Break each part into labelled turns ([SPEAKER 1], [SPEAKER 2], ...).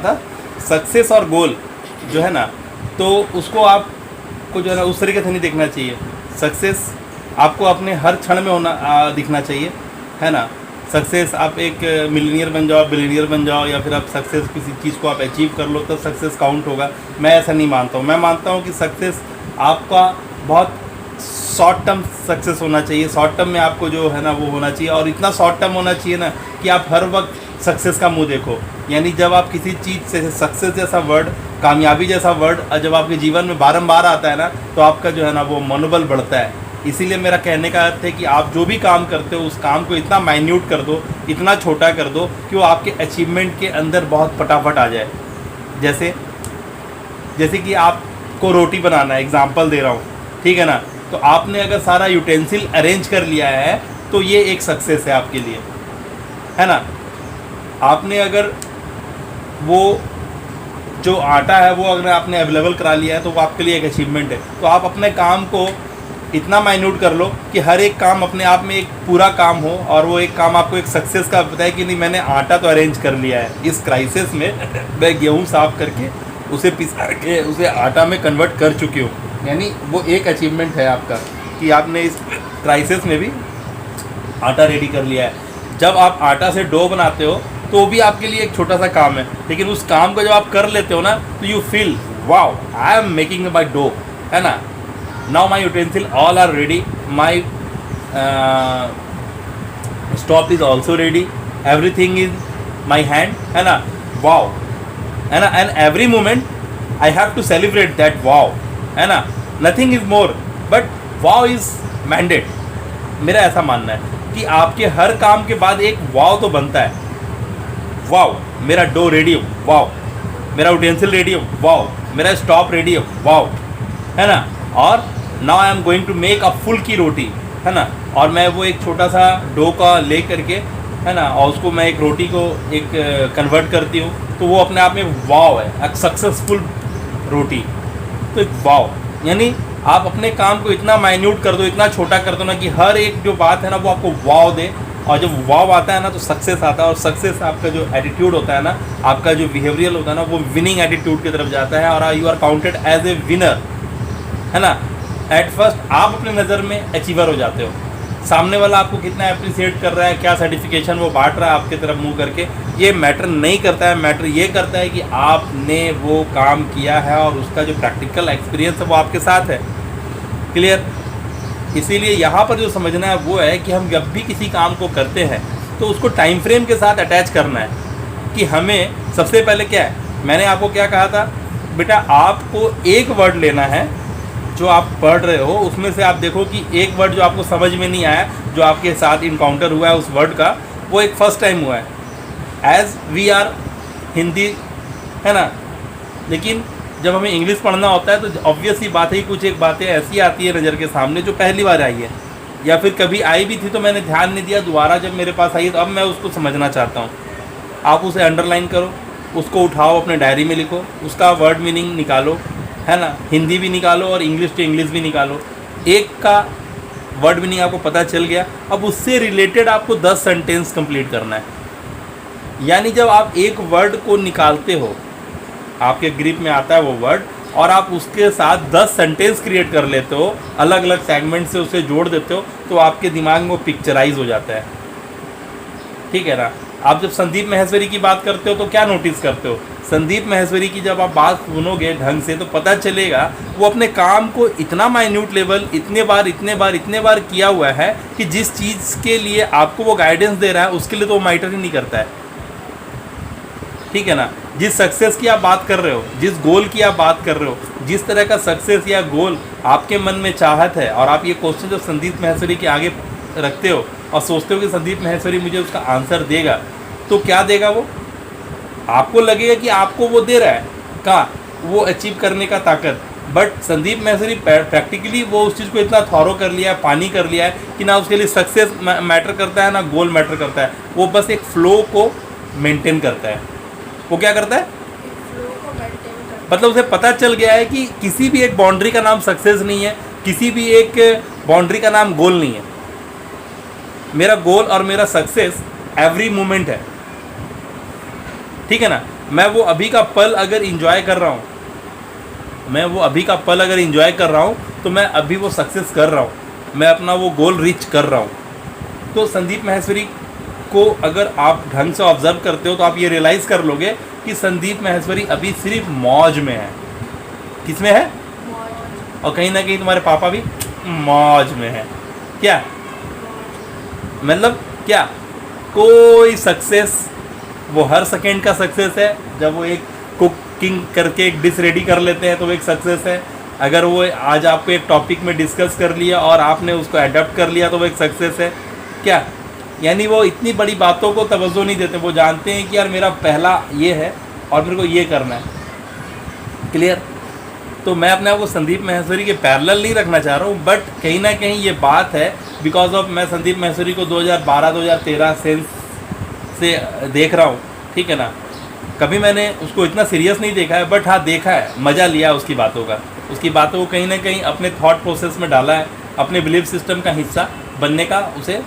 [SPEAKER 1] था, सक्सेस और गोल जो है ना, तो उसको आपको जो है ना उस तरीके से नहीं देखना चाहिए। सक्सेस आपको अपने हर क्षण में होना दिखना चाहिए, है ना। सक्सेस आप एक मिलीनियर बन जाओ, बिलीनियर बन जाओ, या फिर आप सक्सेस किसी चीज़ को आप अचीव कर लो तो सक्सेस काउंट होगा। मैं ऐसा नहीं मानता हूँ। मैं मानता हूँ कि सक्सेस आपका बहुत शॉर्ट टर्म सक्सेस होना चाहिए। शॉर्ट टर्म में आपको जो है ना वो होना चाहिए, और इतना शॉर्ट टर्म होना चाहिए ना कि आप हर वक्त सक्सेस का मुंह देखो। यानी जब आप किसी चीज़ से सक्सेस जैसा वर्ड, कामयाबी जैसा वर्ड जब आपके जीवन में बारंबार आता है ना, तो आपका जो है ना वो मनोबल बढ़ता है। इसीलिए मेरा कहने का अर्थ है कि आप जो भी काम करते हो उस काम को इतना माइन्यूट कर दो, इतना छोटा कर दो कि वो आपके अचीवमेंट के अंदर बहुत फटाफट आ जाए। जैसे कि आपको रोटी बनाना है, एग्जांपल दे रहा हूँ, ठीक है ना। तो आपने अगर सारा यूटेंसिल अरेंज कर लिया है तो ये एक सक्सेस है आपके लिए, है ना। आपने अगर वो जो आटा है वो अगर आपने अवेलेबल करा लिया है तो वो आपके लिए एक अचीवमेंट है। तो आप अपने काम को इतना माइन्यूट कर लो कि हर एक काम अपने आप में एक पूरा काम हो, और वो एक काम आपको एक सक्सेस का बताए कि नहीं मैंने आटा तो अरेंज कर लिया है। इस क्राइसिस में मैं गेहूँ साफ करके उसे पिसा के उसे आटा में कन्वर्ट कर चुकी हूँ। यानी वो एक अचीवमेंट है आपका कि आपने इस क्राइसिस में भी आटा रेडी कर लिया है। जब आप आटा से डो बनाते हो तो वो भी आपके लिए एक छोटा सा काम है, लेकिन उस काम को जब आप कर लेते हो ना तो you feel wow I am making my dough, है ना। Now my utensil all are ready, my stop is also ready, everything is my hand, है ना। वाओ, है ना। And every moment I have to celebrate that wow, है ना। Nothing is more but wow is mandate. मेरा ऐसा मानना है कि आपके हर काम के बाद एक वाओ तो बनता है। वाओ मेरा डो रेडी हो, वाओ मेरा यूटेंसिल रेडी हो, वाओ मेरा स्टॉप रेडी हो, वाओ, है ना। और now I am going to make a full की रोटी, है ना। और मैं वो एक छोटा सा डो का ले करके, है ना, और उसको मैं एक रोटी को एक कन्वर्ट करती हूँ, तो वो अपने आप में वाओ है, एक सक्सेसफुल रोटी। तो एक वाओ यानी आप अपने काम को इतना माइन्यूट कर दो, इतना छोटा कर दो ना कि हर एक जो बात है ना वो आपको वाव दे। और जब वाव आता है ना तो सक्सेस आता है, और सक्सेस आपका जो एटीट्यूड होता है ना, आपका जो बिहेवियरल होता है ना, वो विनिंग एटीट्यूड की तरफ जाता है, और you are counted as a winner, है ना। एट फर्स्ट आप अपने नज़र में अचीवर हो जाते हो। सामने वाला आपको कितना अप्रिसिएट कर रहा है, क्या सर्टिफिकेशन वो बांट रहा है आपकी तरफ मुँह करके, ये मैटर नहीं करता है। मैटर ये करता है कि आपने वो काम किया है और उसका जो प्रैक्टिकल एक्सपीरियंस है वो आपके साथ है। क्लियर। इसीलिए यहाँ पर जो समझना है वो है कि हम जब भी किसी काम को करते हैं तो उसको टाइम फ्रेम के साथ अटैच करना है कि हमें सबसे पहले क्या है। मैंने आपको क्या कहा था, बेटा आपको एक वर्ड लेना है जो आप पढ़ रहे हो, उसमें से आप देखो कि एक वर्ड जो आपको समझ में नहीं आया, जो आपके साथ इनकाउंटर हुआ है उस वर्ड का, वो एक फर्स्ट टाइम हुआ है। एज वी आर हिंदी, है ना, लेकिन जब हमें इंग्लिश पढ़ना होता है तो ऑब्वियस ही बात है, कुछ एक बातें ऐसी आती है नज़र के सामने जो पहली बार आई है, या फिर कभी आई भी थी तो मैंने ध्यान नहीं दिया, दोबारा जब मेरे पास आई तो अब मैं उसको समझना चाहता हूँ। आप उसे अंडरलाइन करो, उसको उठाओ, अपने डायरी में लिखो, उसका वर्ड मीनिंग निकालो, है ना। हिंदी भी निकालो और इंग्लिश टू इंग्लिश भी निकालो। एक का वर्ड मीनिंग आपको पता चल गया, अब उससे रिलेटेड आपको 10 सेंटेंस कंप्लीट करना है। यानी जब आप एक वर्ड को निकालते हो, आपके ग्रिप में आता है वो वर्ड, और आप उसके साथ 10 सेंटेंस क्रिएट कर लेते हो, अलग अलग सेगमेंट से उसे जोड़ देते हो, तो आपके दिमाग में वो पिक्चराइज हो जाता है। ठीक है ना। आप जब संदीप माहेश्वरी की बात करते हो तो क्या नोटिस करते हो, संदीप माहेश्वरी की जब आप बात सुनोगे ढंग से तो पता चलेगा वो अपने काम को इतना माइन्यूट लेवल इतने बार किया हुआ है कि जिस चीज़ के लिए आपको वो गाइडेंस दे रहा है उसके लिए तो वो मैटर ही नहीं करता है। ठीक है ना। जिस सक्सेस की आप बात कर रहे हो, जिस गोल की आप बात कर रहे हो, जिस तरह का सक्सेस या गोल आपके मन में चाहत है, और आप ये क्वेश्चन जब संदीप माहेश्वरी के आगे रखते हो और सोचते हो कि संदीप माहेश्वरी मुझे उसका आंसर देगा, तो क्या देगा वो? आपको लगेगा कि आपको वो दे रहा है कहाँ, वो अचीव करने का ताकत। बट संदीप माहेश्वरी प्रैक्टिकली वो उस चीज़ को इतना थॉरो कर लिया है, पानी कर लिया है कि ना उसके लिए सक्सेस मैटर करता है ना गोल मैटर करता है। वो बस एक फ्लो को मेंटेन करता है। वो क्या करता है? मतलब उसे पता चल गया है कि किसी भी एक बाउंड्री का नाम सक्सेस नहीं है, किसी भी एक बाउंड्री का नाम गोल नहीं है। मेरा गोल और मेरा सक्सेस एवरी मोमेंट है। ठीक है ना। मैं वो अभी का पल अगर इंजॉय कर रहा हूँ, मैं वो अभी का पल अगर इंजॉय कर रहा हूँ, तो मैं अभी वो सक्सेस कर रहा हूँ, मैं अपना वो गोल रीच कर रहा हूँ। तो संदीप माहेश्वरी को अगर आप ढंग से ऑब्जर्व करते हो तो आप ये रियलाइज़ कर लोगे कि संदीप माहेश्वरी अभी सिर्फ मौज में है। किस में है? और कहीं ना कहीं तुम्हारे पापा भी मौज में है। क्या मतलब क्या? कोई सक्सेस, वो हर सेकेंड का सक्सेस है। जब वो एक कुकिंग करके एक डिश रेडी कर लेते हैं तो वो एक सक्सेस है। अगर वो आज आपको एक टॉपिक में डिस्कस कर लिया और आपने उसको अडॉप्ट कर लिया तो वो एक सक्सेस है। क्या यानी वो इतनी बड़ी बातों को तवज्जो नहीं देते, वो जानते हैं कि यार मेरा पहला ये है और मेरे को ये करना है। क्लियर? तो मैं अपने आप को संदीप माहेश्वरी के पैरेलल नहीं रखना चाह रहा हूँ, बट कहीं ना कहीं ये बात है बिकॉज ऑफ मैं संदीप माहेश्वरी को 2012-2013 से देख रहा हूँ। ठीक है ना? कभी मैंने उसको इतना सीरियस नहीं देखा है, बट हाँ देखा है, मज़ा लिया उसकी बातों का, उसकी बातों को कहीं ना कहीं अपने थॉट प्रोसेस में डाला है, अपने बिलीफ सिस्टम का हिस्सा बनने का उसे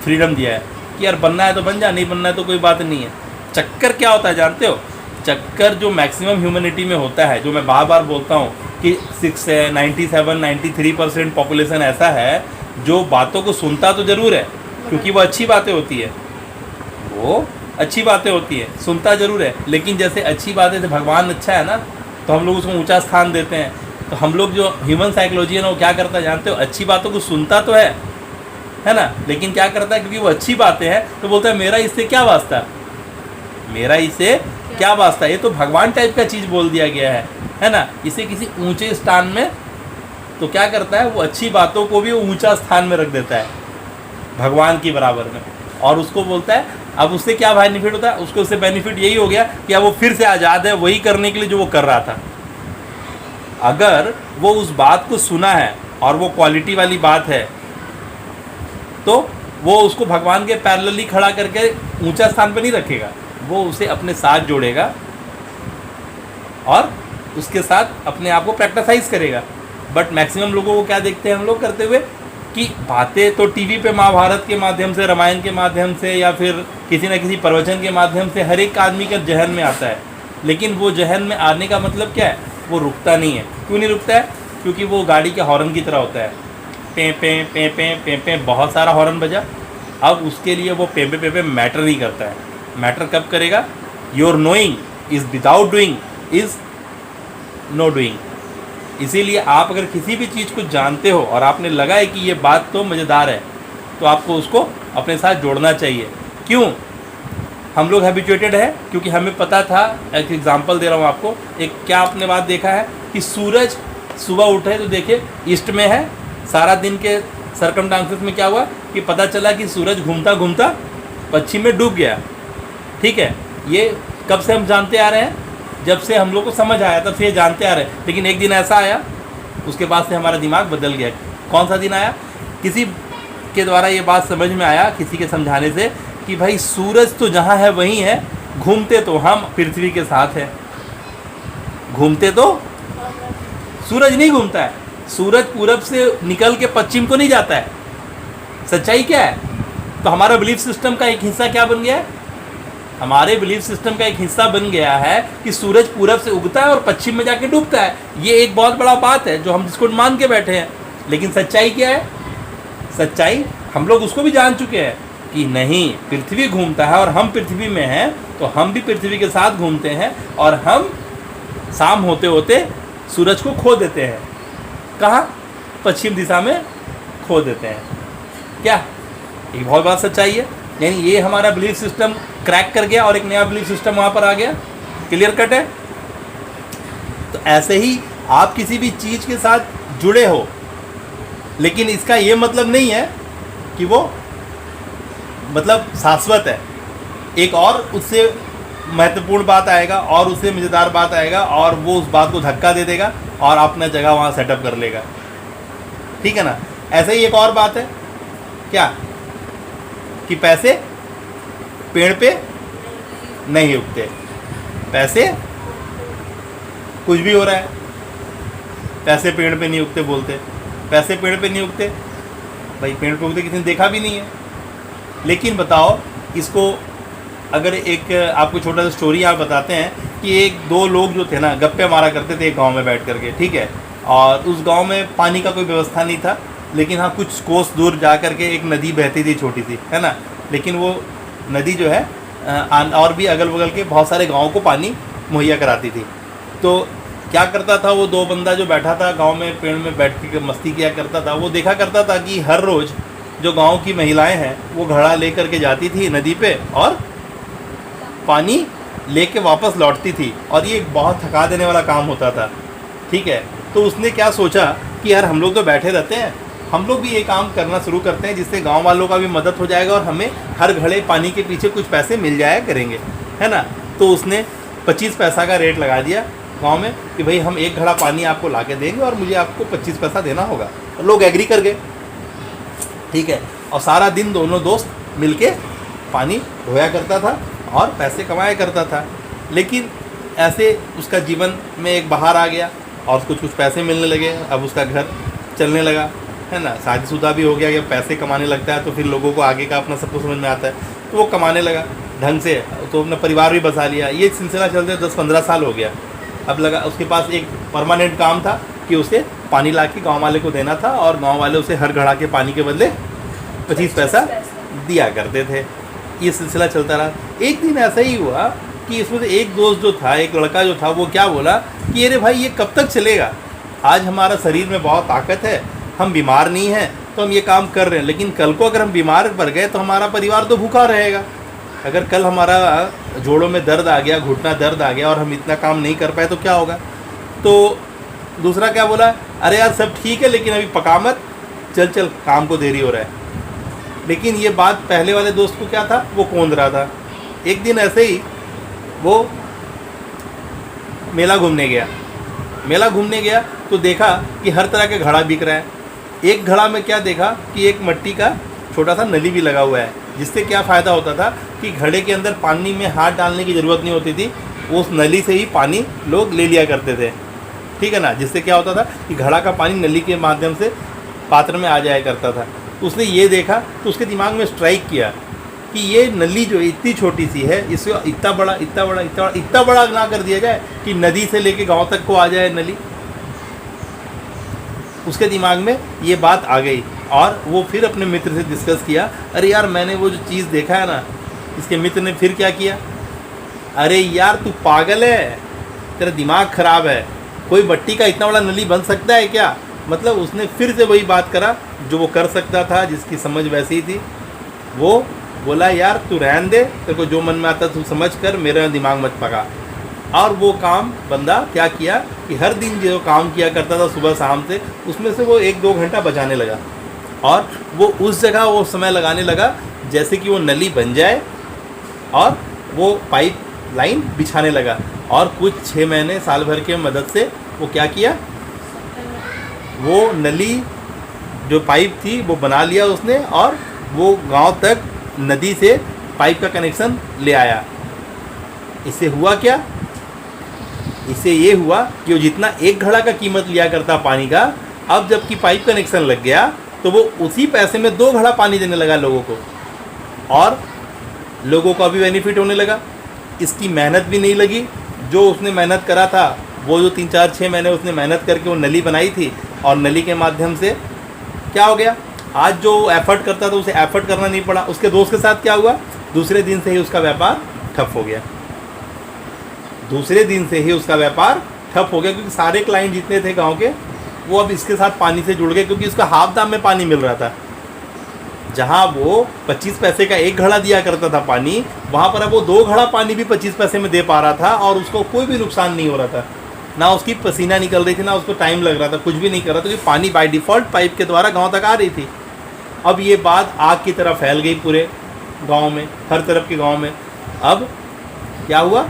[SPEAKER 1] फ्रीडम दिया है कि यार बनना है तो बन जा, नहीं बनना है तो कोई बात नहीं है। चक्कर क्या होता है जानते हो? चक्कर जो मैक्सिमम ह्यूमैनिटी में होता है, जो मैं बार बार बोलता हूँ कि 97-93% पॉपुलेशन ऐसा है जो बातों को सुनता तो ज़रूर है क्योंकि वो अच्छी बातें होती है, वो अच्छी बातें होती है, सुनता ज़रूर है, लेकिन जैसे अच्छी बातें से भगवान अच्छा है ना तो हम लोग उसको ऊंचा स्थान देते हैं। तो हम लोग जो ह्यूमन साइकोलॉजी है ना वो क्या करता है जानते हो? अच्छी बातों को सुनता तो है ना, लेकिन क्या करता है क्योंकि वो अच्छी बातें हैं तो बोलता है मेरा इससे क्या वास्ता, मेरा इससे क्या वास्ता। ये तो भगवान टाइप का चीज़ बोल दिया गया है ना, इसे किसी ऊंचे स्थान में। तो क्या करता है वो अच्छी बातों को भी वो ऊंचा स्थान में रख देता है भगवान की बराबर में, और उसको बोलता है अब उससे क्या बेनिफिट होता है? उसको उससे बेनिफिट यही हो गया कि अब वो फिर से आज़ाद है वही करने के लिए जो वो कर रहा था। अगर वो उस बात को सुना है और वो क्वालिटी वाली बात है तो वो उसको भगवान के पैरेलली खड़ा करके ऊंचा स्थान पर नहीं रखेगा, वो उसे अपने साथ जोड़ेगा और उसके साथ अपने आप को प्रैक्टिसाइज करेगा। बट मैक्सिमम लोगों को क्या देखते हैं हम लोग करते हुए कि बातें तो टीवी पे महाभारत के माध्यम से, रामायण के माध्यम से या फिर किसी न किसी प्रवचन के माध्यम से हर एक आदमी के जहन में आता है, लेकिन वो जहन में आने का मतलब क्या है? वो रुकता नहीं है। क्यों नहीं रुकता है? क्योंकि वो गाड़ी के हॉर्न की तरह होता है, पे पे पे पे पे पे बहुत सारा हॉर्न बजा। अब उसके लिए वो पे पे मैटर नहीं करता है। मैटर कब करेगा? Your knowing is without doing is know doing. इसीलिए आप अगर किसी भी चीज़ को जानते हो और आपने लगा है कि ये बात तो मज़ेदार है तो आपको उसको अपने साथ जोड़ना चाहिए। क्यों? हम लोग हैबिचुएटेड है क्योंकि हमें पता था। एक एग्जांपल दे रहा हूँ आपको। एक क्या आपने बात देखा है कि सूरज सुबह उठे तो देखे ईस्ट में है, सारा दिन के सर्कमस्टांसेस में क्या हुआ कि पता चला कि सूरज घूमता घूमता पश्चिम में डूब गया। ठीक है, ये कब से हम जानते आ रहे हैं? जब से हम लोग को समझ आया तब से ये जानते आ रहे हैं। लेकिन एक दिन ऐसा आया उसके बाद से हमारा दिमाग बदल गया। कौन सा दिन आया? किसी के द्वारा ये बात समझ में आया, किसी के समझाने से, कि भाई सूरज तो जहाँ है वहीं है, घूमते तो हम पृथ्वी के साथ हैं। घूमते तो सूरज नहीं घूमता है, सूरज पूरब से निकल के पश्चिम को नहीं जाता है। सच्चाई क्या है? तो हमारा बिलीफ सिस्टम का एक हिस्सा क्या बन गया है? हमारे बिलीफ सिस्टम का एक हिस्सा बन गया है कि सूरज पूरब से उगता है और पश्चिम में जाके डूबता है। ये एक बहुत बड़ा बात है जो हम जिसको मान के बैठे हैं। लेकिन सच्चाई क्या है? सच्चाई हम लोग उसको भी जान चुके हैं कि नहीं, पृथ्वी घूमता है और हम पृथ्वी में हैं, तो हम भी पृथ्वी के साथ घूमते हैं और हम शाम होते होते सूरज को खो देते हैं। कहाँ? पश्चिम दिशा में खो देते हैं। क्या? एक बहुत बड़ा सच्चाई है। यानी ये हमारा बिलीफ सिस्टम क्रैक कर गया और एक नया बिलीफ सिस्टम वहाँ पर आ गया। क्लियर कट है? तो ऐसे ही आप किसी भी चीज़ के साथ जुड़े हो, लेकिन इसका ये मतलब नहीं है कि वो मतलब शाश्वत है। एक और उससे महत्वपूर्ण बात आएगा और उससे मज़ेदार बात आएगा और वो उस बात को धक्का दे देगा और अपना जगह वहाँ सेटअप कर लेगा। ठीक है ना? ऐसे ही एक और बात है क्या कि पैसे पेड़ पे नहीं उगते। पैसे कुछ भी हो रहा है, पैसे पेड़ पे नहीं उगते बोलते। पैसे पेड़ पे नहीं उगते, भाई पेड़ पे उगते किसी ने देखा भी नहीं है। लेकिन बताओ, इसको अगर एक आपको छोटा सा स्टोरी आप बताते हैं कि एक दो लोग जो थे ना गप्पे मारा करते थे एक गांव में बैठ करके, ठीक है, और उस गांव में पानी का कोई व्यवस्था नहीं था, लेकिन हाँ कुछ कोस दूर जा करके एक नदी बहती थी छोटी सी, है ना, लेकिन वो नदी जो है और भी अगल बगल के बहुत सारे गाँव को पानी मुहैया कराती थी। तो क्या करता था वो दो बंदा जो बैठा था गांव में पेड़ में बैठ के मस्ती किया करता था, वो देखा करता था कि हर रोज़ जो गांव की महिलाएं हैं वो घड़ा ले करके जाती थी नदी पे और पानी लेके वापस लौटती थी, और ये एक बहुत थका देने वाला काम होता था, ठीक है। तो उसने क्या सोचा कि यार हम लोग तो बैठे रहते हैं, हम लोग भी ये काम करना शुरू करते हैं जिससे गांव वालों का भी मदद हो जाएगा और हमें हर घड़े पानी के पीछे कुछ पैसे मिल जाया करेंगे, है ना। तो उसने 25 पैसा का रेट लगा दिया गांव में कि भाई हम एक घड़ा पानी आपको ला के देंगे और मुझे आपको 25 पैसा देना होगा। और लोग एग्री कर गए, ठीक है, और सारा दिन दोनों दोस्त मिलके पानी ढोया करता था और पैसे कमाया करता था। लेकिन ऐसे उसका जीवन में एक बहार आ गया और उसको कुछ पैसे मिलने लगे, अब उसका घर चलने लगा, है ना, शादीशुदा भी हो गया कि पैसे कमाने लगता है तो फिर लोगों को आगे का अपना सब कुछ समझ में आता है, तो वो कमाने लगा ढंग से, तो अपना परिवार भी बसा लिया। ये सिलसिला चलते 10-15 साल हो गया। अब लगा उसके पास एक परमानेंट काम था कि उसे पानी ला के गाँव वाले को देना था और गाँव वाले उसे हर घड़ा के पानी के बदले 25 पैसा दिया करते थे। ये सिलसिला चलता रहा। एक दिन ऐसा ही हुआ कि इसमें से एक दोस्त जो था, एक लड़का जो था, वो क्या बोला कि अरे भाई ये कब तक चलेगा, आज हमारा शरीर में बहुत ताकत है, हम बीमार नहीं हैं तो हम ये काम कर रहे हैं, लेकिन कल को अगर हम बीमार पड़ गए तो हमारा परिवार तो भूखा रहेगा। अगर कल हमारा जोड़ों में दर्द आ गया, घुटना दर्द आ गया और हम इतना काम नहीं कर पाए तो क्या होगा। तो दूसरा क्या बोला, अरे यार सब ठीक है लेकिन अभी पका मत, चल चल काम को देरी हो रहा है। लेकिन ये बात पहले वाले दोस्त को क्या था, वो कौंध रहा था। एक दिन ऐसे ही वो मेला घूमने गया तो देखा कि हर तरह के घड़ा बिक रहा है। एक घड़ा में क्या देखा कि एक मिट्टी का छोटा सा नली भी लगा हुआ है, जिससे क्या फ़ायदा होता था कि घड़े के अंदर पानी में हाथ डालने की ज़रूरत नहीं होती थी, उस नली से ही पानी लोग ले लिया करते थे, ठीक है ना। जिससे क्या होता था कि घड़ा का पानी नली के माध्यम से पात्र में आ जाया करता था। उसने ये देखा तो उसके दिमाग में स्ट्राइक किया कि ये नली जो इतनी छोटी सी है, इसको इतना बड़ा ना कर दिया जाए कि नदी से लेके गांव तक को आ जाए नली। उसके दिमाग में ये बात आ गई और वो फिर अपने मित्र से डिस्कस किया, अरे यार मैंने वो जो चीज़ देखा है ना। इसके मित्र ने फिर क्या किया, अरे यार तू पागल है, तेरा दिमाग ख़राब है, कोई मट्टी का इतना बड़ा नली बन सकता है क्या। मतलब उसने फिर से वही बात करा जो वो कर सकता था, जिसकी समझ वैसी ही थी। वो बोला यार तू रहन दे, तेरे को जो मन में आता तू समझ कर, मेरा दिमाग मत पका। और वो काम बंदा क्या किया कि हर दिन जो काम किया करता था सुबह शाम से, उसमें से वो 1-2 घंटा बचाने लगा और वो उस जगह वो समय लगाने लगा जैसे कि वो नली बन जाए, और वो पाइप लाइन बिछाने लगा। और कुछ 6 महीने साल भर के मदद से वो क्या किया, वो नली जो पाइप थी वो बना लिया उसने, और वो गांव तक नदी से पाइप का कनेक्शन ले आया। इससे हुआ क्या, इससे ये हुआ कि वो जितना एक घड़ा का कीमत लिया करता पानी का, अब जबकि पाइप कनेक्शन लग गया तो वो उसी पैसे में 2 घड़ा पानी देने लगा लोगों को, और लोगों का भी बेनिफिट होने लगा। इसकी मेहनत भी नहीं लगी, जो उसने मेहनत करा था, वो जो 3-4-6 महीने उसने मेहनत करके वो नली बनाई थी, और नली के माध्यम से क्या हो गया, आज जो एफर्ट करता था उसे एफर्ट करना नहीं पड़ा। उसके दोस्त के साथ क्या हुआ, दूसरे दिन से ही उसका व्यापार ठप हो गया। क्योंकि सारे क्लाइंट जितने थे गांव के, वो अब इसके साथ पानी से जुड़ गए, क्योंकि उसका हाफ दाम में पानी मिल रहा था। जहां वो 25 पैसे का एक घड़ा दिया करता था पानी, वहां पर अब वो 2 घड़ा पानी भी 25 पैसे में दे पा रहा था, और उसको कोई भी नुकसान नहीं हो रहा था। ना उसकी पसीना निकल रही थी, ना उसको टाइम लग रहा था, कुछ भी नहीं कर रहा था, क्योंकि पानी बाय डिफ़ॉल्ट पाइप के द्वारा गांव तक आ रही थी। अब ये बात आग की तरह फैल गई पूरे गांव में, हर तरफ के गांव में। अब क्या हुआ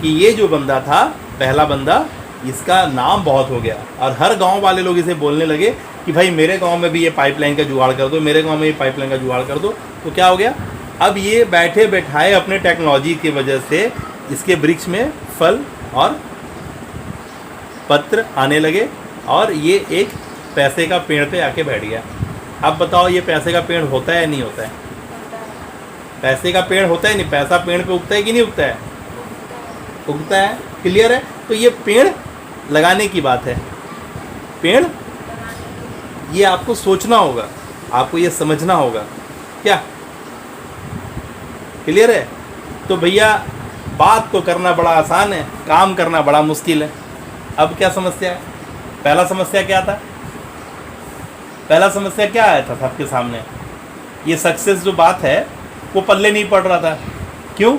[SPEAKER 1] कि ये जो बंदा था, पहला बंदा, इसका नाम बहुत हो गया, और हर गांव वाले लोग इसे बोलने लगे कि भाई मेरे गांव में भी ये पाइपलाइन का जुगाड़ कर दो, मेरे गांव में ये पाइपलाइन का जुगाड़ कर दो। तो क्या हो गया, अब ये बैठे बैठाए अपने टेक्नोलॉजी की वजह से इसके वृक्ष में फल और पत्र आने लगे, और ये एक पैसे का पेड़ पे आके बैठ गया। अब बताओ ये पैसे का पेड़ होता है या नहीं होता है। पैसे का पेड़ होता ही नहीं, पैसा पेड़ पे उगता है कि नहीं उगता है? उगता है। क्लियर है? तो ये पेड़ लगाने की बात है। पेड़ ये आपको सोचना होगा, आपको ये समझना होगा। क्या क्लियर है? तो भैया बात तो करना बड़ा आसान है, काम करना बड़ा मुश्किल है। अब क्या समस्या है? पहला समस्या क्या था? पहला समस्या क्या आया था सबके सामने? ये सक्सेस जो बात है वो पल्ले नहीं पड़ रहा था। क्यों?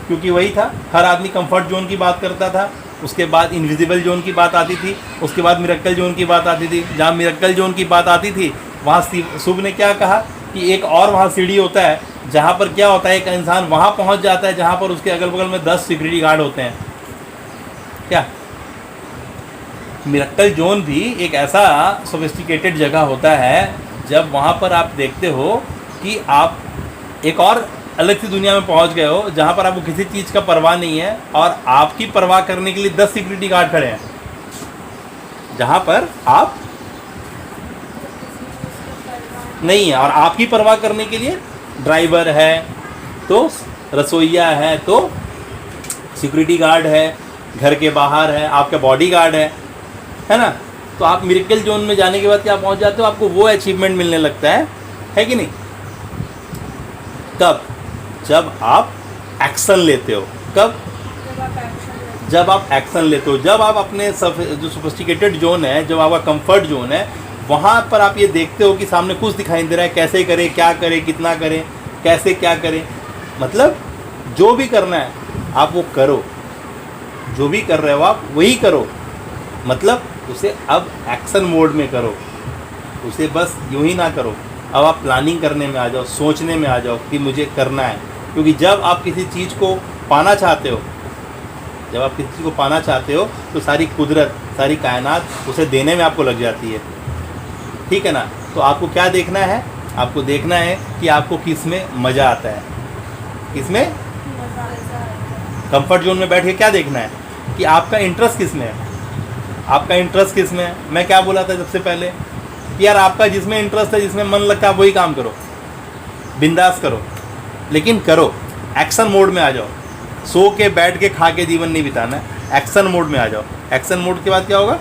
[SPEAKER 1] क्योंकि वही था, हर आदमी कंफर्ट जोन की बात करता था, उसके बाद इनविजिबल जोन की बात आती थी, उसके बाद मिरेकल जोन की बात आती थी। जहाँ मिरेकल जोन की बात आती थी वहाँ शुभ ने क्या कहा कि एक और वहाँ सीढ़ी होता है जहाँ पर क्या होता है, एक इंसान वहाँ पहुँच जाता है जहाँ पर उसके अगल बगल में 10 सिक्योरिटी गार्ड होते हैं। क्या मिरेकल जोन भी एक ऐसा सोफिस्टिकेटेड जगह होता है जब वहाँ पर आप देखते हो कि आप एक और अलग सी दुनिया में पहुंच गए हो जहां पर आपको किसी चीज़ का परवाह नहीं है और आपकी परवाह करने के लिए 10 सिक्योरिटी गार्ड खड़े हैं। जहां पर आप नहीं है और आपकी परवाह करने के लिए ड्राइवर है, तो रसोइया है, तो सिक्योरिटी गार्ड है, घर के बाहर है, आपका बॉडी गार्ड है ना। तो आप मिरेकल जोन में जाने के बाद क्या पहुंच जाते हो, आपको वो अचीवमेंट मिलने लगता है कि नहीं? कब? जब आप एक्शन लेते हो। कब? जब आप एक्शन लेते हो, जब आप अपने जो सोफिस्टिकेटेड जोन है, जब आपका कंफर्ट जोन है, वहाँ पर आप ये देखते हो कि सामने कुछ दिखाई दे रहा है, कैसे करें, क्या करें, कितना करें, कैसे क्या करें। मतलब जो भी करना है आप वो करो, जो भी कर रहे हो आप वही करो। मतलब उसे अब एक्शन मोड में करो, उसे बस यूँ ही ना करो। अब आप प्लानिंग करने में आ जाओ, सोचने में आ जाओ कि मुझे करना है। क्योंकि जब आप किसी चीज़ को पाना चाहते हो, जब आप किसी चीज़ को पाना चाहते हो तो सारी कुदरत, सारी कायनात उसे देने में आपको लग जाती है। ठीक है ना? तो आपको क्या देखना है? आपको देखना है कि आपको किस में मज़ा आता है, किसमें कंफर्ट जोन में बैठ के क्या देखना है कि आपका इंटरेस्ट किस में है, आपका इंटरेस्ट किस में है। मैं क्या बोला था सबसे पहले कि यार आपका जिसमें इंटरेस्ट है, जिसमें मन लगता है, वही काम करो, बिंदास करो, लेकिन करो, एक्शन मोड में आ जाओ। सो के बैठ के खा के जीवन नहीं बिताना है, एक्शन मोड में आ जाओ। एक्शन मोड के बाद क्या होगा?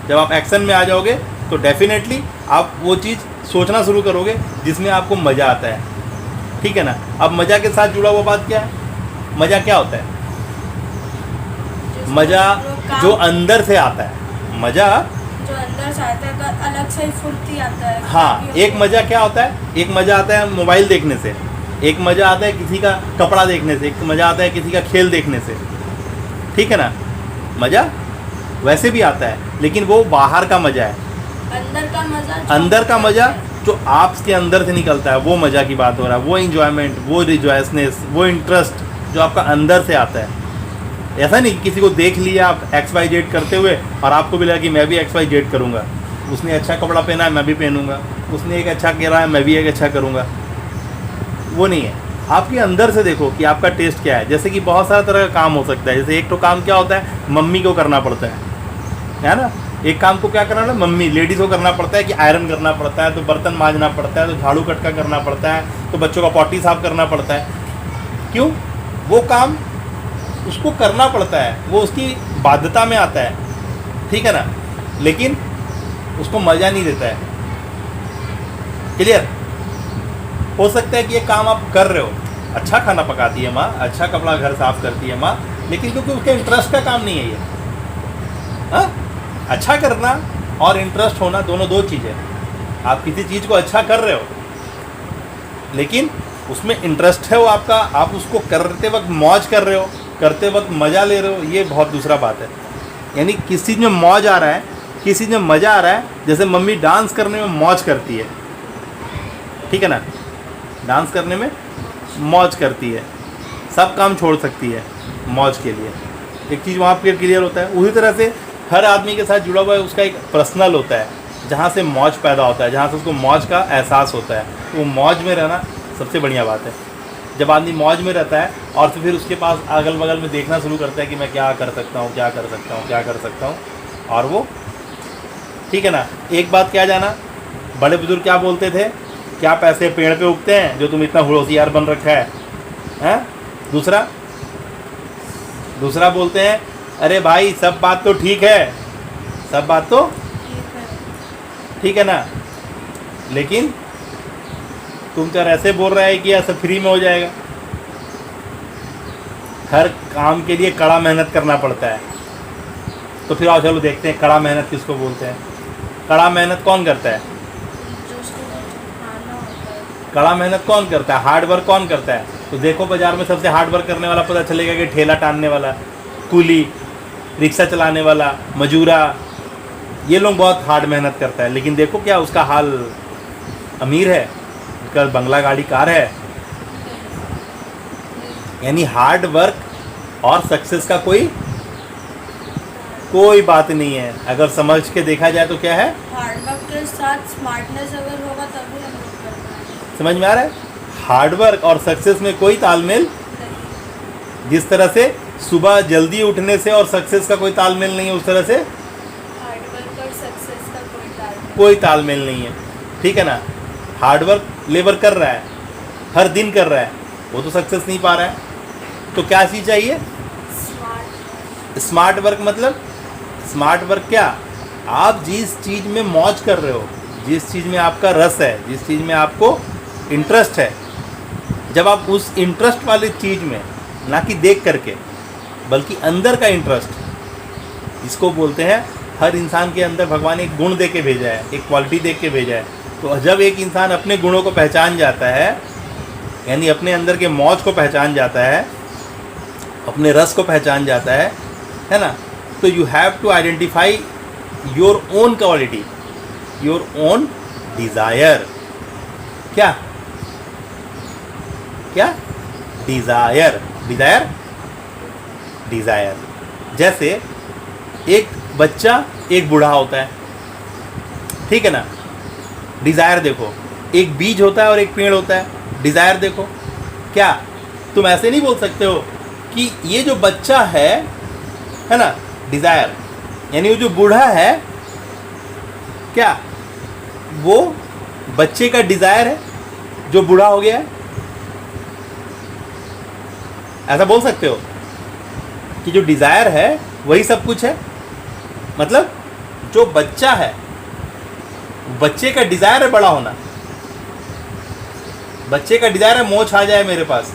[SPEAKER 1] जब आप एक्शन में आ जाओगे तो डेफिनेटली आप वो चीज़ सोचना शुरू करोगे जिसमें आपको मज़ा आता है। ठीक है ना? अब मज़ा के साथ जुड़ा हुआ बात क्या है? मज़ा क्या होता है? मज़ा जो अंदर से आता है, मज़ा
[SPEAKER 2] जो अंदर से आता है, तो अलग से ही फुर्ती आता है।
[SPEAKER 1] हाँ, एक मज़ा क्या होता है? एक मज़ा आता है मोबाइल देखने से, एक मज़ा आता है किसी का कपड़ा देखने से, एक मज़ा आता है किसी का खेल देखने से। ठीक है ना? मज़ा वैसे भी आता है, लेकिन वो बाहर का मज़ा है।
[SPEAKER 2] अंदर का मज़ा,
[SPEAKER 1] अंदर का मज़ा जो आपके अंदर से निकलता है, वो मज़ा की बात हो रहा है। वो इंजॉयमेंट, वो रिजॉयसनेस, वो इंटरेस्ट जो आपका अंदर से आता है। ऐसा नहीं कि किसी को देख लिया आप XYZ करते हुए और आपको भी लगा कि मैं भी XYZ करूँगा। उसने अच्छा कपड़ा पहना है, मैं भी पहनूंगा। उसने एक अच्छा कह रहा है, मैं भी एक अच्छा करूँगा। वो नहीं है। आपके अंदर से देखो कि आपका टेस्ट क्या है। जैसे कि बहुत सारा तरह का काम हो सकता है। जैसे एक तो काम क्या होता है, मम्मी को करना पड़ता है ना। एक काम को क्या करना है, मम्मी लेडीज़ को करना पड़ता है कि आयरन करना पड़ता है, तो बर्तन मांजना पड़ता है, तो झाड़ू कटका करना पड़ता है, तो बच्चों का पॉटी साफ करना पड़ता है। क्यों? वो काम उसको करना पड़ता है, वो उसकी बाध्यता में आता है। ठीक है ना? लेकिन उसको मज़ा नहीं देता है। क्लियर? हो सकता है कि ये काम आप कर रहे हो, अच्छा खाना पकाती है माँ, अच्छा कपड़ा घर साफ करती है माँ, लेकिन क्योंकि उसके इंटरेस्ट का काम नहीं है ये। हाँ, अच्छा करना और इंटरेस्ट होना दोनों दो चीज़ें। आप किसी चीज़ को अच्छा कर रहे हो लेकिन उसमें इंटरेस्ट है वो आपका, आप उसको करते वक्त मौज कर रहे हो, करते वक्त मज़ा ले रहे हो, ये बहुत दूसरा बात है। यानी किसी चीज़ में मौज आ रहा है, किसी चीज़ में मज़ा आ रहा है। जैसे मम्मी डांस करने में मौज करती है, ठीक है ना? डांस करने में मौज करती है, सब काम छोड़ सकती है मौज के लिए। एक चीज़ वहाँ पर क्लियर होता है। उसी तरह से हर आदमी के साथ जुड़ा हुआ है उसका एक पर्सनल होता है, जहाँ से मौज पैदा होता है, जहाँ से उसको मौज का एहसास होता है। तो वो मौज में रहना सबसे बढ़िया बात है। जब आदमी मौज में रहता है और फिर उसके पास अगल बगल में देखना शुरू करता है कि मैं क्या कर सकता हूँ, क्या कर सकता हूँ, क्या कर सकता हूँ, और वो, ठीक है ना। एक बात क्या जाना, बड़े बुजुर्ग क्या बोलते थे, क्या पैसे पेड़ पे उगते हैं जो तुम इतना होशियार बन रखा है, हैं? दूसरा बोलते हैं अरे भाई सब बात तो ठीक है, सब बात तो
[SPEAKER 2] ठीक है।
[SPEAKER 1] ठीक है ना, लेकिन तुम तो ऐसे बोल रहा है कि ऐसा फ्री में हो जाएगा। हर काम के लिए कड़ा मेहनत करना पड़ता है। तो फिर आओ चलो देखते हैं कड़ा मेहनत किसको बोलते हैं। कड़ा मेहनत कौन करता है?
[SPEAKER 2] जो उसको खाना होता है।
[SPEAKER 1] कड़ा मेहनत कौन करता है? हार्ड वर्क कौन करता है? तो देखो बाजार में सबसे हार्ड वर्क करने वाला पता चलेगा कि ठेला टानने वाला, कूली, रिक्शा चलाने वाला, मजूरा, ये लोग बहुत हार्ड मेहनत करता है। लेकिन देखो क्या उसका हाल अमीर है, उसका बंगला गाड़ी कार है। यानी हार्ड वर्क और सक्सेस का कोई बात नहीं है। अगर समझ के देखा जाए तो क्या है,
[SPEAKER 2] हार्ड वर्क के साथ स्मार्टनेस अगर होगा तभी हम लोग कर पाएंगे।
[SPEAKER 1] समझ में आ रहा है? हार्ड वर्क और सक्सेस में कोई तालमेल, जिस तरह से सुबह जल्दी उठने से और सक्सेस का कोई तालमेल नहीं है, उस तरह से
[SPEAKER 2] हार्ड वर्क और सक्सेस का
[SPEAKER 1] कोई तालमेल नहीं है। ठीक है ना? हार्ड वर्क लेबर कर रहा है, हर दिन कर रहा है, वो तो सक्सेस नहीं पा रहा है। तो क्या चीज़ चाहिए? Smart work. मतलब स्मार्ट वर्क क्या? आप जिस चीज़ में मौज कर रहे हो, जिस चीज़ में आपका रस है, जिस चीज़ में आपको इंटरेस्ट है, जब आप उस इंटरेस्ट वाली चीज़ में, ना कि देख करके बल्कि अंदर का इंटरेस्ट, इसको बोलते हैं। हर इंसान के अंदर भगवान एक गुण दे के भेजा है, एक क्वालिटी दे के भेजा है। तो जब एक इंसान अपने गुणों को पहचान जाता है, यानी अपने अंदर के मौज को पहचान जाता है, अपने रस को पहचान जाता है ना, तो you have to identify your own quality, your own desire. क्या क्या? डिज़ायर। Desire desire. जैसे एक बच्चा एक बूढ़ा होता है, ठीक है ना? डिज़ायर देखो, एक बीज होता है और एक पेड़ होता है। डिज़ायर देखो, क्या तुम ऐसे नहीं बोल सकते हो कि ये जो बच्चा है ना, डिज़ायर, यानी वो जो बूढ़ा है, क्या वो बच्चे का डिज़ायर है जो बूढ़ा हो गया है? ऐसा बोल सकते हो कि जो डिज़ायर है वही सब कुछ है? मतलब जो बच्चा है, बच्चे का डिज़ायर है बड़ा होना। बच्चे का डिज़ायर है मोछ आ जाए मेरे पास।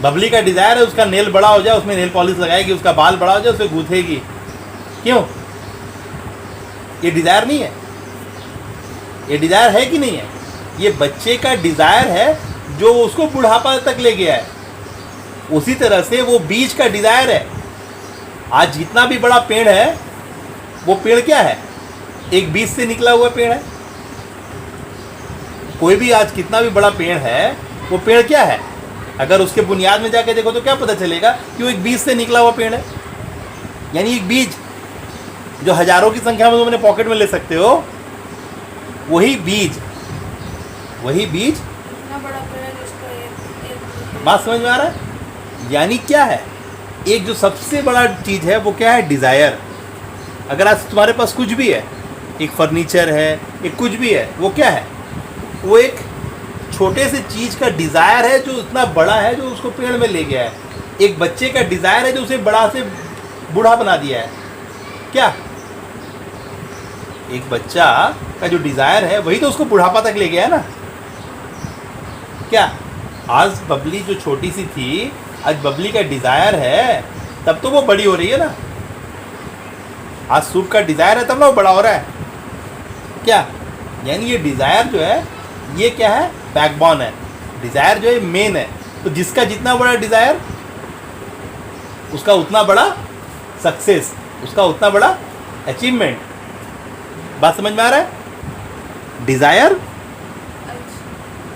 [SPEAKER 1] बबली का डिज़ायर है उसका नेल बड़ा हो जाए, उसमें नेल पॉलिश लगाएगी, उसका बाल बड़ा हो जाए, उसे गूंथेगी। क्यों? ये डिज़ायर नहीं है? ये डिज़ायर है कि नहीं है? ये बच्चे का डिज़ायर है जो उसको बुढ़ापा तक ले गया है। उसी तरह से वो बीज का डिज़ायर है। आज जितना भी बड़ा पेड़ है, वो पेड़ क्या है? एक बीज से निकला हुआ पेड़ है। कोई भी आज कितना भी बड़ा पेड़ है, वो पेड़ क्या है? अगर उसके बुनियाद में जाके देखो तो क्या पता चलेगा कि वो एक बीज से निकला हुआ पेड़ है। यानी एक बीज जो हजारों की संख्या में तुम अपने पॉकेट में ले सकते हो, वही बीज
[SPEAKER 2] इतना बड़ा पेड़ है जिसको एक
[SPEAKER 1] बात समझ में आ रहा है? यानी क्या है? एक जो सबसे बड़ा चीज़ है वो क्या है? डिज़ायर। अगर आज तुम्हारे पास कुछ भी है, एक फर्नीचर है, एक कुछ भी है, वो क्या है? वो एक छोटे से चीज़ का डिज़ायर है जो इतना बड़ा है, जो उसको पेड़ में ले गया है। एक बच्चे का डिज़ायर है जो उसे बड़ा से बूढ़ा बना दिया है। क्या? एक बच्चा का जो डिज़ायर है वही तो उसको बुढ़ापा तक ले गया है ना। क्या? आज बबली जो छोटी सी थी, आज बबली का डिज़ायर है, तब तो वो बड़ी हो रही है ना। आज सूप का डिज़ायर है तब ना वो बड़ा हो रहा है। क्या? यानी ये डिज़ायर जो है, ये क्या है? बैकबोन है। डिज़ायर जो है मेन है। तो जिसका जितना बड़ा डिज़ायर, उसका उतना बड़ा सक्सेस, उसका उतना बड़ा अचीवमेंट। बात समझ में आ रहा है? Desire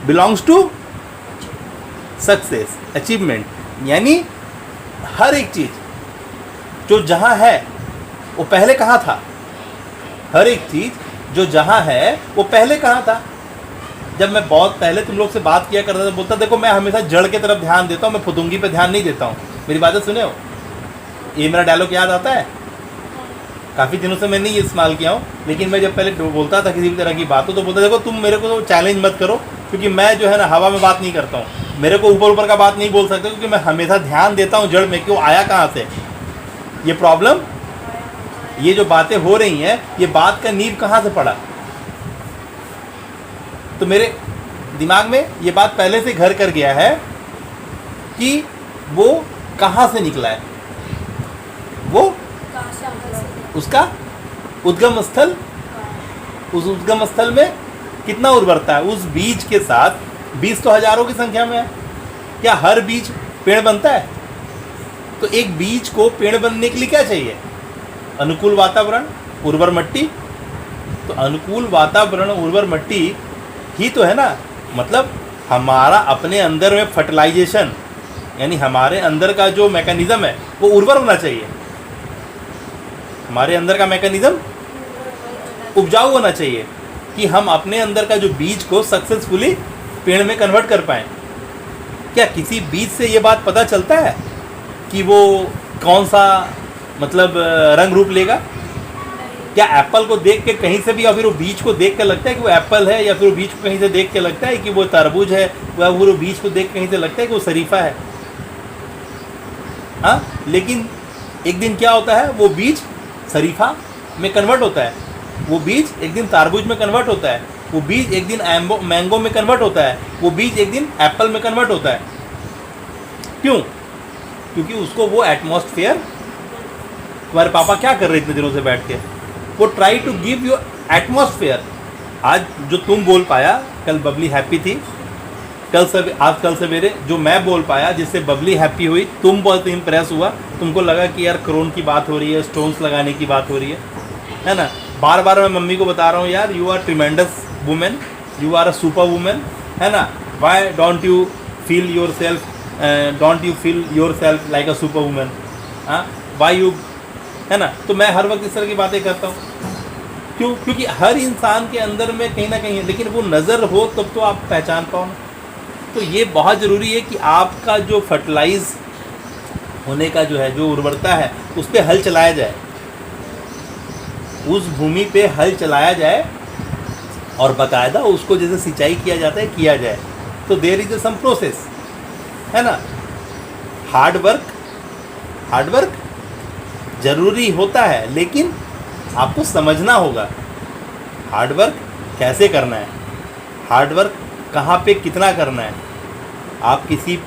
[SPEAKER 1] belongs to success, achievement. यानी हर एक चीज़ जो जहाँ है वो पहले कहाँ था? हर एक चीज़ जो जहाँ है वो पहले कहाँ था? जब मैं बहुत पहले तुम लोग से बात किया करता था, बोलता देखो मैं हमेशा जड़ की तरफ ध्यान देता हूँ, मैं फुदुंगी पे ध्यान नहीं देता हूँ। मेरी बातें सुने हो? ये मेरा डायलॉग याद आता है? काफ़ी दिनों से मैं नहीं इस्तेमाल किया हूँ, लेकिन मैं जब पहले बोलता था किसी भी तरह की बात हो तो बोलता देखो तुम मेरे को तो चैलेंज मत करो, क्योंकि मैं जो है ना हवा में बात नहीं करता हूँ। मेरे को ऊपर ऊपर का बात नहीं बोल सकते, क्योंकि मैं हमेशा ध्यान देता हूँ जड़ में कि वो आया कहाँ से, ये प्रॉब्लम, ये जो बातें हो रही हैं, ये बात का नींव कहाँ से पड़ा। तो मेरे दिमाग में ये बात पहले से घर कर गया है कि वो कहाँ से निकला है, वो उसका उद्गम स्थल, उस उद्गम स्थल में कितना उर्वरता है। उस बीज के साथ बीज तो हजारों की संख्या में है, क्या हर बीज पेड़ बनता है? तो एक बीज को पेड़ बनने के लिए क्या चाहिए? अनुकूल वातावरण, उर्वर मिट्टी। तो अनुकूल वातावरण, उर्वर मिट्टी ही तो है ना, मतलब हमारा अपने अंदर में फर्टिलाइजेशन, यानी हमारे अंदर का जो मैकेनिज्म है वो उर्वर होना चाहिए। हमारे अंदर का मैकेनिज्म उपजाऊ होना चाहिए कि हम अपने अंदर का जो बीज को सक्सेसफुली पेड़ में कन्वर्ट कर पाएँ। क्या किसी बीज से ये बात पता चलता है कि वो कौन सा मतलब रंग रूप लेगा? क्या एप्पल को देख के कहीं से भी, या फिर वो बीज को देख के लगता है कि वो एप्पल है, या फिर वो बीज को कहीं से देख के लगता है कि वो तरबूज है, या फिर वो बीज को देख के कहीं से लगता है कि वो शरीफा है? हाँ, लेकिन एक दिन क्या होता है, वो बीज शरीफा में कन्वर्ट होता है, वो बीज एक दिन तारबूज में कन्वर्ट होता है, वो बीज एक दिन मैंगो में कन्वर्ट होता है, वो बीज एक दिन एप्पल में कन्वर्ट होता है। क्यों? क्योंकि उसको वो एटमॉस्फेयर, तुम्हारे पापा क्या कर रहे इतने दिनों से बैठ के, वो try to give you atmosphere. आज जो तुम बोल पाया, कल बबली हैप्पी थी, आज कल सवेरे जो मैं बोल पाया जिससे बबली हैप्पी हुई, तुम बहुत इम्प्रेस हुआ, तुमको लगा कि यार क्रोन की बात हो रही है, स्टोन्स लगाने की बात हो रही है ना। बार बार मैं मम्मी को बता रहा हूँ, यार you are tremendous women, you are a super women, है ना। Why don't you feel yourself, don't you feel yourself like a super women, हाँ, वाई यू, है ना। तो मैं हर वक्त इस तरह की बातें करता हूँ। क्यों? क्योंकि हर इंसान के अंदर में कहीं ना कहीं, लेकिन वो नज़र हो तब तो आप पहचान पाओ ना। तो ये बहुत ज़रूरी है कि आपका जो फर्टिलाइज होने का जो है, जो उर्वरता है, उस पर हल चलाया जाए, उस भूमि पे हल चलाया जाए और बाकायदा उसको जैसे सिंचाई किया जाता है किया जाए। तो देयर इज सम प्रोसेस, है ना। हार्ड वर्क ज़रूरी होता है, लेकिन आपको समझना होगा हार्ड वर्क कैसे करना है, हार्ड वर्क कहाँ पे कितना करना है। आप किसी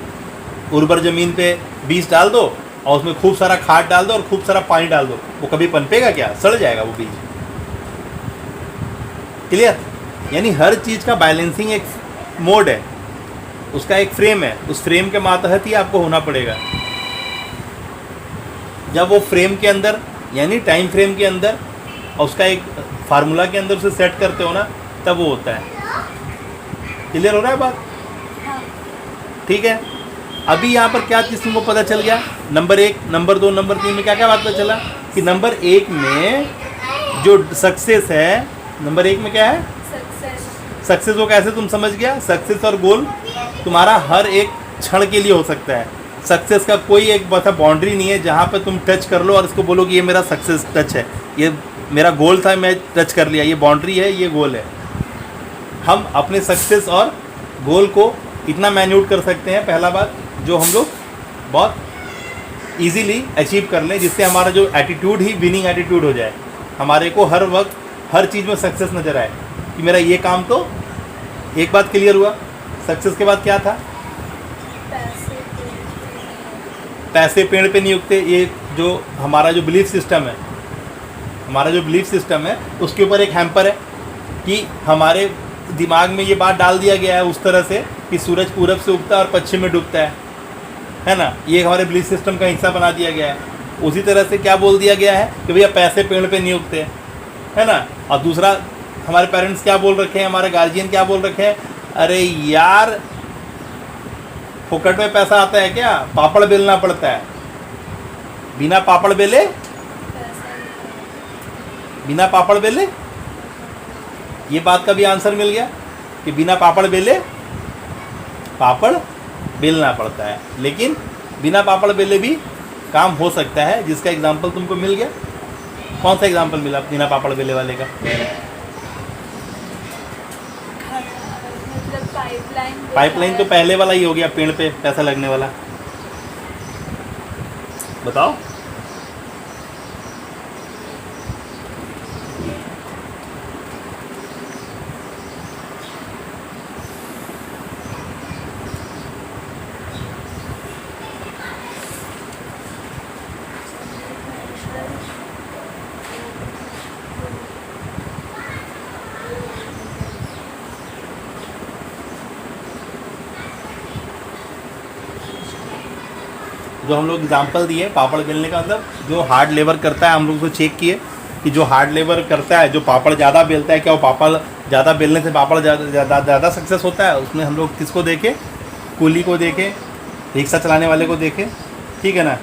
[SPEAKER 1] उर्वर ज़मीन पे बीज डाल दो और उसमें खूब सारा खाद डाल दो और खूब सारा पानी डाल दो, वो कभी पनपेगा क्या? सड़ जाएगा वो बीज। क्लियर? यानी हर चीज़ का बैलेंसिंग एक मोड है, उसका एक फ्रेम है, उस फ्रेम के मातहत ही आपको होना पड़ेगा। जब वो फ्रेम के अंदर, यानी टाइम फ्रेम के अंदर, और उसका एक फार्मूला के अंदर उसे सेट करते हो ना, तब वो होता है। क्लियर हो रहा है बात? ठीक है। अभी यहाँ पर क्या चीज़ तुमको पता चल गया? नंबर 1, नंबर 2, नंबर 3 में क्या क्या बात पता चला? कि नंबर 1 में जो सक्सेस है, नंबर 1 में क्या है? सक्सेस को कैसे तुम समझ गया? सक्सेस और गोल तुम्हारा हर एक क्षण के लिए हो सकता है। सक्सेस का कोई एक बाउंड्री नहीं है जहाँ पे तुम टच कर लो और इसको बोलो कि ये मेरा सक्सेस टच है, ये मेरा गोल था, मैं टच कर लिया, ये बाउंड्री है, ये गोल है। हम अपने सक्सेस और गोल को इतना मैन्यूट कर सकते हैं, पहला बात, जो हम लोग बहुत इजीली अचीव कर लें, जिससे हमारा जो एटीट्यूड ही विनिंग एटीट्यूड हो जाए। हमारे को हर वक्त हर चीज़ में सक्सेस नज़र आए कि मेरा ये काम, तो एक बात क्लियर हुआ। सक्सेस के बाद क्या था? पैसे पेड़ पे नहीं उगते। ये जो हमारा जो बिलीफ सिस्टम है, हमारा जो बिलीफ सिस्टम है, उसके ऊपर एक हैम्पर है कि हमारे दिमाग में ये बात डाल दिया गया है उस तरह से कि सूरज पूरब से उगता है और पश्चिम में डूबता है ना। ये हमारे बिलीफ सिस्टम का हिस्सा बना दिया गया है। उसी तरह से क्या बोल दिया गया है कि भैया पैसे पेड़ पे नहीं उगते, है ना। और दूसरा, हमारे पेरेंट्स क्या बोल रखे हैं, हमारे गार्जियन क्या बोल रखे हैं, अरे यार फुकट में पैसा आता है क्या? पापड़ बेलना पड़ता है, बिना पापड़ बेले, बिना पापड़ बेले। ये बात का भी आंसर मिल गया कि बिना पापड़ बेले पापड़ बेलना पड़ता है, लेकिन बिना पापड़ बेले भी काम हो सकता है, जिसका एग्जाम्पल तुमको मिल गया। कौन सा एग्जाम्पल मिला बिना पापड़ बेले वाले का?
[SPEAKER 2] मतलब
[SPEAKER 1] पाइपलाइन तो पहले वाला ही हो गया, पेड़ पे पैसा लगने वाला। बताओ। जो हम लोग एग्जाम्पल दिए पापड़ बेलने का, मतलब जो हार्ड लेबर करता है, हम लोग को चेक किए कि जो हार्ड लेबर करता है, जो पापड़ ज़्यादा बेलता है, क्या वो पापड़ ज़्यादा बेलने से पापड़ ज़्यादा सक्सेस होता है? उसमें हम लोग किसको देखें? कूली को देखें, रिक्शा चलाने वाले को देखें, ठीक है ना।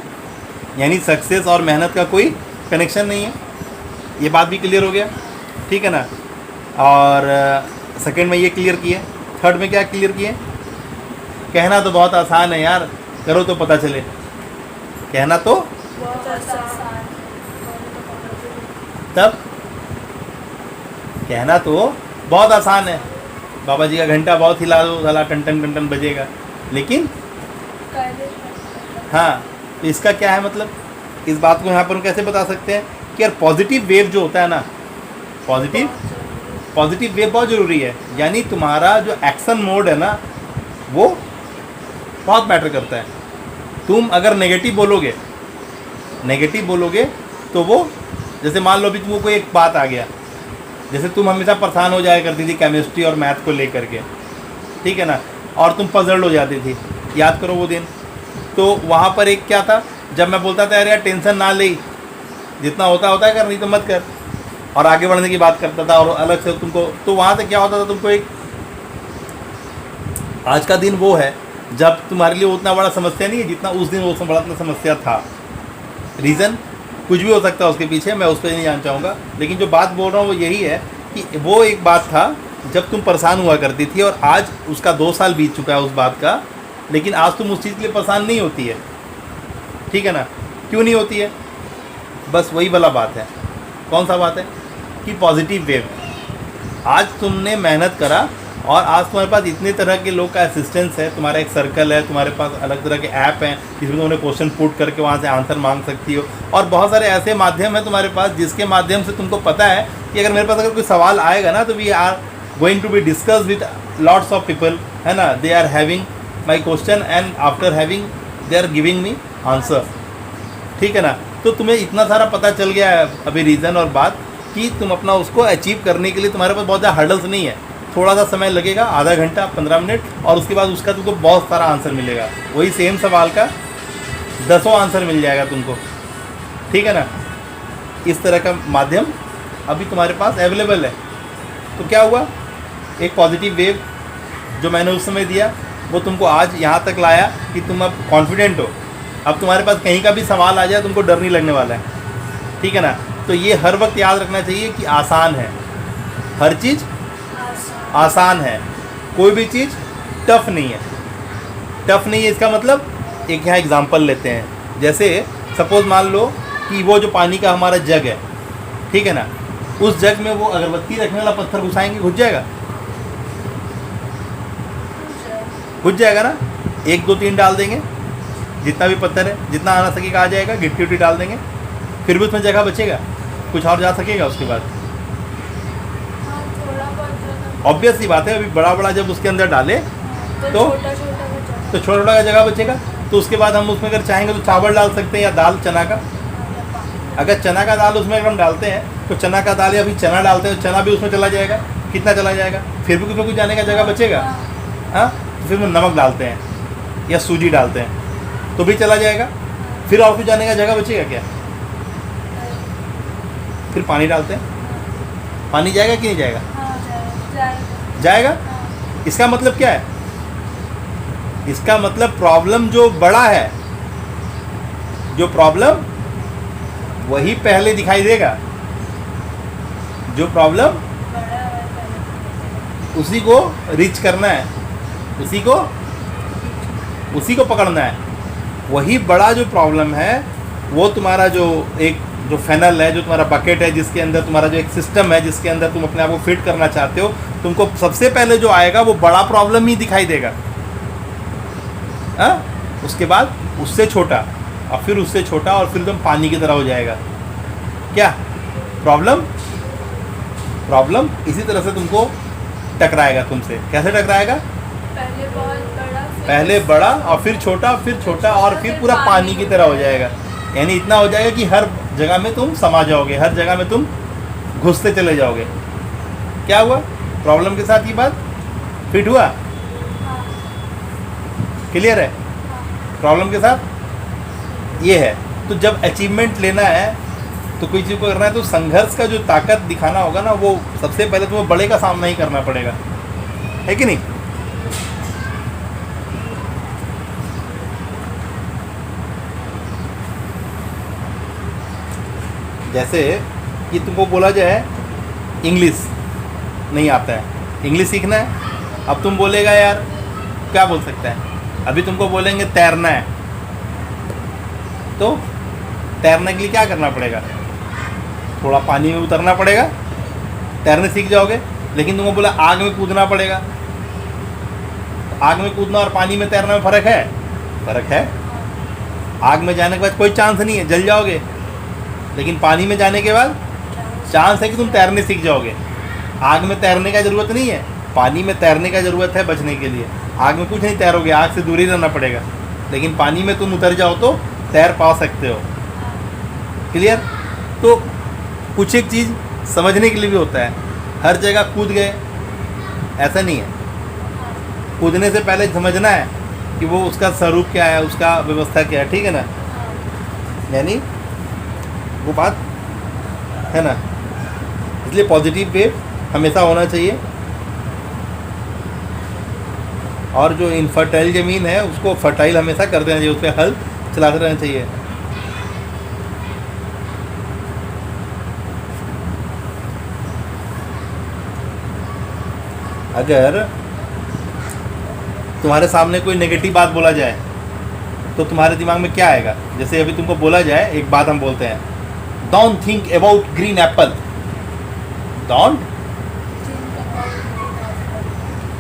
[SPEAKER 1] यानी सक्सेस और मेहनत का कोई कनेक्शन नहीं है, ये बात भी क्लियर हो गया, ठीक है ना। और सेकंड में ये क्लियर किए। थर्ड में क्या क्लियर किए? कहना तो बहुत आसान है यार, करो तो पता चले। कहना तो
[SPEAKER 2] बहुत आसान,
[SPEAKER 1] तब कहना तो बहुत आसान है, बाबा जी का घंटा बहुत हिला दो, साला टन टन टन टन बजेगा, लेकिन हाँ, तो इसका क्या है मतलब? इस बात को यहाँ पर हम कैसे बता सकते हैं कि यार पॉजिटिव वेव जो होता है ना, पॉजिटिव वेव बहुत ज़रूरी है। यानी तुम्हारा जो एक्शन मोड है ना, वो बहुत मैटर करता है। तुम अगर नेगेटिव बोलोगे तो वो, जैसे मान लो अभी तुमको कोई एक बात आ गया, जैसे तुम हमेशा परेशान हो जाया करती थी केमिस्ट्री और मैथ को लेकर के, ठीक है ना, और तुम पजल्ड हो जाती थी, याद करो वो दिन। तो वहाँ पर एक क्या था, जब मैं बोलता था यार टेंशन ना ले, जितना होता है कर, नहीं तो मत कर, और आगे बढ़ने की बात करता था और अलग से तुमको, तो वहाँ से क्या होता था, तुमको एक आज का दिन वो है जब तुम्हारे लिए उतना बड़ा समस्या नहीं है जितना उस दिन वो बड़ा समस्या था। रीज़न कुछ भी हो सकता है उसके पीछे, मैं उस पर नहीं जाना चाहूँगा, लेकिन जो बात बोल रहा हूँ वो यही है कि वो एक बात था जब तुम परेशान हुआ करती थी, और आज उसका 2 साल बीत चुका है उस बात का, लेकिन आज तुम उस चीज़ के लिए परेशान नहीं होती है, ठीक है ना। क्यों नहीं होती है? बस वही वाला बात है। कौन सा बात है? कि पॉजिटिव वेव। आज तुमने मेहनत करा और आज तुम्हारे पास इतने तरह के लोग का असिस्टेंस है, तुम्हारा एक सर्कल है, तुम्हारे पास अलग तरह के ऐप हैं जिसमें तुमने क्वेश्चन पुट करके वहाँ से आंसर मांग सकती हो, और बहुत सारे ऐसे माध्यम हैं तुम्हारे पास जिसके माध्यम से तुमको पता है कि अगर मेरे पास अगर कोई सवाल आएगा ना, तो we are going to be discuss with lots of people, है ना। They are having my question and after having they are giving me answer, ठीक है ना। तो तुम्हें इतना सारा पता चल गया है अभी रीज़न और बात, कि तुम अपना उसको अचीव करने के लिए तुम्हारे पास बहुत ज़्यादा हर्डल्स नहीं है। थोड़ा सा समय लगेगा, आधा घंटा 15 मिनट, और उसके बाद उसका तुमको बहुत सारा आंसर मिलेगा। वही सेम सवाल का 10 आंसर मिल जाएगा तुमको, ठीक है ना। इस तरह का माध्यम अभी तुम्हारे पास अवेलेबल है। तो क्या हुआ, एक पॉजिटिव वेव जो मैंने उस समय दिया वो तुमको आज यहाँ तक लाया कि तुम अब कॉन्फिडेंट हो। अब तुम्हारे पास कहीं का भी सवाल आ जाए तुमको डर नहीं लगने वाला है, ठीक है ना। तो ये हर वक्त याद रखना चाहिए कि आसान है, हर चीज़ आसान है, कोई भी चीज़ टफ नहीं है। टफ नहीं है इसका मतलब, एक यहाँ एग्जांपल लेते हैं, जैसे सपोज मान लो कि वो जो पानी का हमारा जग है, ठीक है ना, उस जग में वो अगरबत्ती रखने वाला पत्थर घुसाएंगे, घुस जाएगा, घुस जाएगा ना। 1 2 3 डाल देंगे, जितना भी पत्थर है, जितना आना सकेगा आ जाएगा, गिट्टी उट्टी डाल देंगे, फिर भी उसमें जगह बचेगा, कुछ और जा सकेगा उसके बाद। ऑब्वियस सी बात है, अभी बड़ा बड़ा जब उसके अंदर डाले तो छोटा छोटा का जगह बचेगा। तो उसके बाद हम उसमें अगर चाहेंगे तो चावल डाल सकते हैं या दाल चना का। अगर चना का दाल उसमें अगर हम डालते हैं तो चना का दाल, या अभी चना डालते हैं तो चना भी उसमें चला जाएगा, कितना चला जाएगा, फिर भी उसमें कुछ जाने का जगह बचेगा। हाँ, तो फिर हम नमक डालते हैं या सूजी डालते हैं तो भी चला जाएगा, फिर और कुछ जाने का जगह बचेगा क्या? फिर पानी डालते हैं, पानी जाएगा कि नहीं जाएगा? जाएगा। इसका मतलब क्या है? इसका मतलब प्रॉब्लम जो बड़ा है, जो प्रॉब्लम वही पहले दिखाई देगा, जो प्रॉब्लम उसी को रीच करना है, उसी को पकड़ना है। वही बड़ा जो प्रॉब्लम है वो तुम्हारा जो एक जो फैनल है, जो तुम्हारा बकेट है, जिसके अंदर तुम्हारा जो एक सिस्टम है, जिसके अंदर तुम अपने आप को फिट करना चाहते हो, तुमको सबसे पहले जो आएगा वो बड़ा प्रॉब्लम ही दिखाई देगा। हाँ, उसके बाद उससे छोटा, और फिर उससे छोटा, और फिर तुम पानी की तरह हो जाएगा। क्या प्रॉब्लम? प्रॉब्लम इसी तरह से तुमको टकराएगा तुमसे। कैसे टकराएगा?
[SPEAKER 2] पहले बहुत बड़ा,
[SPEAKER 1] पहले बड़ा और फिर छोटा और फिर पूरा पानी की तरह हो जाएगा। यानी इतना हो जाएगा कि हर जगह में तुम समा जाओगे, हर जगह में तुम घुसते चले जाओगे। क्या हुआ प्रॉब्लम के साथ? ये बात फिट हुआ?
[SPEAKER 2] हाँ,
[SPEAKER 1] क्लियर है?
[SPEAKER 2] हाँ,
[SPEAKER 1] प्रॉब्लम के साथ ये है। तो जब अचीवमेंट लेना है तो कोई चीज़ को करना है तो संघर्ष का जो ताकत दिखाना होगा ना, वो सबसे पहले तुम्हें बड़े का सामना ही करना पड़ेगा, है कि नहीं? जैसे कि तुमको बोला जाए इंग्लिश नहीं आता है, इंग्लिश सीखना है। अब तुम बोलेगा यार क्या बोल सकता है, अभी तुमको बोलेंगे तैरना है, तो तैरने के लिए क्या करना पड़ेगा? थोड़ा पानी में उतरना पड़ेगा, तैरने सीख जाओगे। लेकिन तुमको बोला आग में कूदना पड़ेगा, तो आग में कूदना और पानी में तैरना में फ़र्क है? फ़र्क है। आग में जाने के बाद कोई चांस नहीं है, जल जाओगे। लेकिन पानी में जाने के बाद चांस है कि तुम तैरने सीख जाओगे। आग में तैरने का ज़रूरत नहीं है, पानी में तैरने का ज़रूरत है बचने के लिए। आग में कुछ नहीं तैरोगे, आग से दूर ही रहना पड़ेगा। लेकिन पानी में तुम उतर जाओ तो तैर पा सकते हो। क्लियर? तो कुछ एक चीज़ समझने के लिए भी होता है। हर जगह कूद गए ऐसा नहीं है। कूदने से पहले समझना है कि वो उसका स्वरूप क्या है, उसका व्यवस्था क्या है, ठीक है ना? यानी वो बात है ना। इसलिए पॉजिटिव वेव हमेशा होना चाहिए, और जो इनफर्टाइल ज़मीन है उसको फर्टाइल हमेशा कर देना चाहिए, उस पर हल चलाते रहना चाहिए। अगर तुम्हारे सामने कोई नेगेटिव बात बोला जाए तो तुम्हारे दिमाग में क्या आएगा? जैसे अभी तुमको बोला जाए, एक बात हम बोलते हैं, don't think about green Apple. Don't,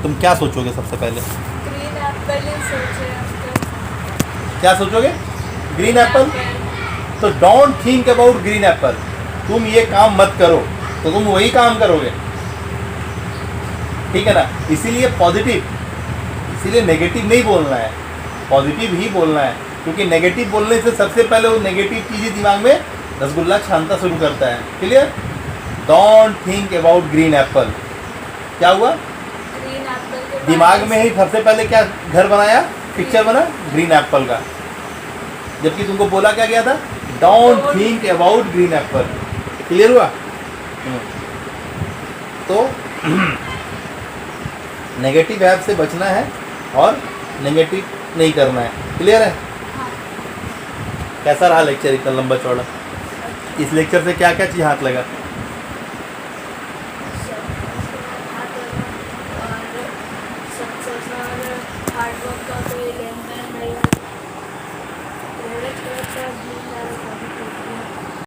[SPEAKER 1] तुम क्या सोचोगे सबसे पहले?
[SPEAKER 2] ग्रीन एप्पल ही सोचे हम
[SPEAKER 1] क्या सोचोगे? Green apple. तो don't think about green apple, तुम ये काम मत करो, तो तुम वही काम करोगे, ठीक है ना? इसीलिए पॉजिटिव, इसीलिए नेगेटिव नहीं बोलना है, पॉजिटिव ही बोलना है। क्योंकि नेगेटिव बोलने से सबसे पहले वो नेगेटिव चीज़ें दिमाग में रसगुल्ला छानना शुरू करता है। Clear? Don't think about green Apple. क्या हुआ?
[SPEAKER 2] ग्रीन एप्पल के
[SPEAKER 1] दिमाग में ही सबसे पहले क्या घर बनाया, पिक्चर बना ग्रीन एप्पल का, जबकि तुमको बोला क्या गया था? Don't think about green Apple. Clear हुआ? तो नेगेटिव ऐप से बचना है और नेगेटिव नहीं करना है। क्लियर है?
[SPEAKER 2] हाँ,
[SPEAKER 1] कैसा रहा लेक्चर इतना लंबा चौड़ा? इस लेक्चर से क्या क्या चीज़ हाथ लगा?
[SPEAKER 2] सक्सेस और हार्ड वर्क का कोई लेन देन नहीं, थोड़ा थोड़ा